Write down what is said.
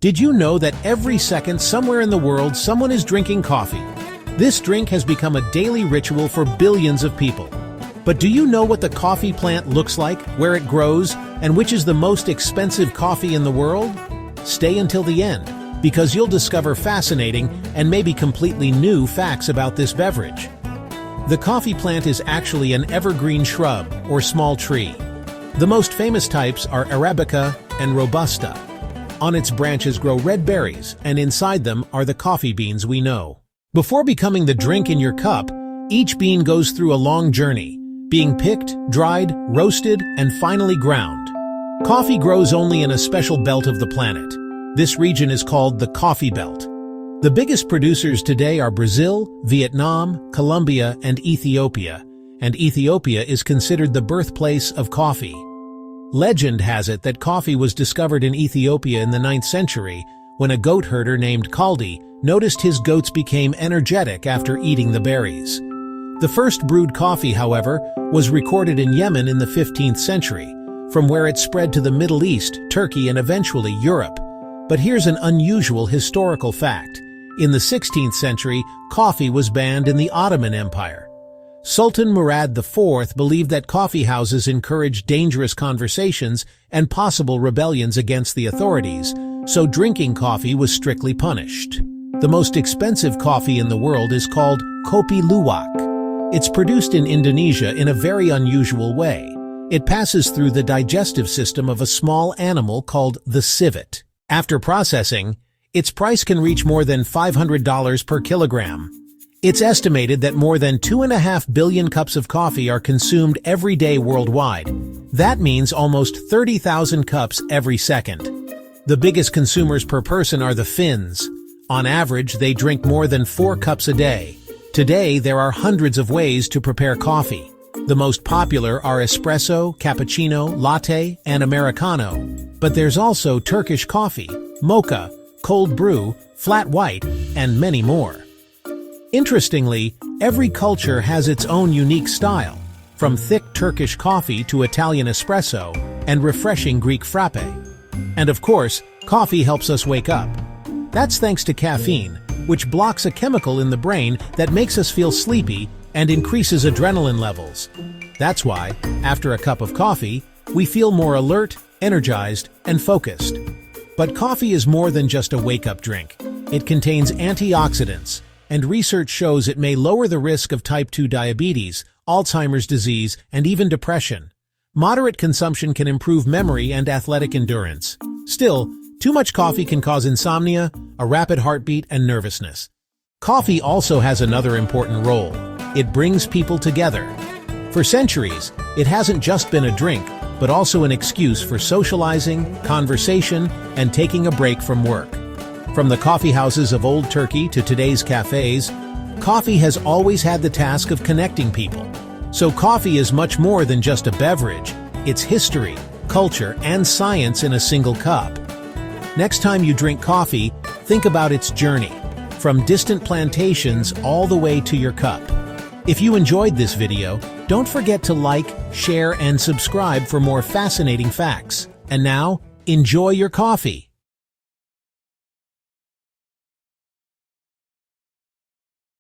Did you know that every second somewhere in the world someone is drinking coffee? This drink has become a daily ritual for billions of people. But do you know what the coffee plant looks like, where it grows, and which is the most expensive coffee in the world? Stay until the end, because you'll discover fascinating and maybe completely new facts about this beverage. The coffee plant is actually an evergreen shrub or small tree. The most famous types are Arabica and Robusta. On its branches grow red berries, and inside them are the coffee beans we know. Before becoming the drink in your cup, each bean goes through a long journey, being picked, dried, roasted, and finally ground. Coffee grows only in a special belt of the planet. This region is called the Coffee Belt. The biggest producers today are Brazil, Vietnam, Colombia, and Ethiopia is considered the birthplace of coffee. Legend has it that coffee was discovered in Ethiopia in the 9th century when a goat herder named Kaldi noticed his goats became energetic after eating the berries. The first brewed coffee, however, was recorded in Yemen in the 15th century, from where it spread to the Middle East, Turkey, and eventually Europe. But here's an unusual historical fact. In the 16th century, coffee was banned in the Ottoman Empire. Sultan Murad IV believed that coffee houses encouraged dangerous conversations and possible rebellions against the authorities, so drinking coffee was strictly punished. The most expensive coffee in the world is called Kopi Luwak. It's produced in Indonesia in a very unusual way. It passes through the digestive system of a small animal called the civet. After processing, its price can reach more than $500 per kilogram. It's estimated that more than 2.5 billion cups of coffee are consumed every day worldwide. That means almost 30,000 cups every second. The biggest consumers per person are the Finns. On average, they drink more than 4 cups a day. Today, there are hundreds of ways to prepare coffee. The most popular are espresso, cappuccino, latte, and americano. But there's also Turkish coffee, mocha, cold brew, flat white, and many more. Interestingly, every culture has its own unique style, from thick Turkish coffee to Italian espresso and refreshing Greek frappe. And of course, coffee helps us wake up. That's thanks to caffeine, which blocks a chemical in the brain that makes us feel sleepy and increases adrenaline levels. That's why, after a cup of coffee, we feel more alert, energized, and focused. But coffee is more than just a wake-up drink. It contains antioxidants, and research shows it may lower the risk of type 2 diabetes, Alzheimer's disease, and even depression. Moderate consumption can improve memory and athletic endurance. Still, too much coffee can cause insomnia, a rapid heartbeat, and nervousness. Coffee also has another important role. It brings people together. For centuries, it hasn't just been a drink, but also an excuse for socializing, conversation, and taking a break from work. From the coffee houses of old Turkey to today's cafes, coffee has always had the task of connecting people. So coffee is much more than just a beverage. It's history, culture, and science in a single cup. Next time you drink coffee, think about its journey, from distant plantations all the way to your cup. If you enjoyed this video, don't forget to like, share, and subscribe for more fascinating facts. And now, enjoy your coffee!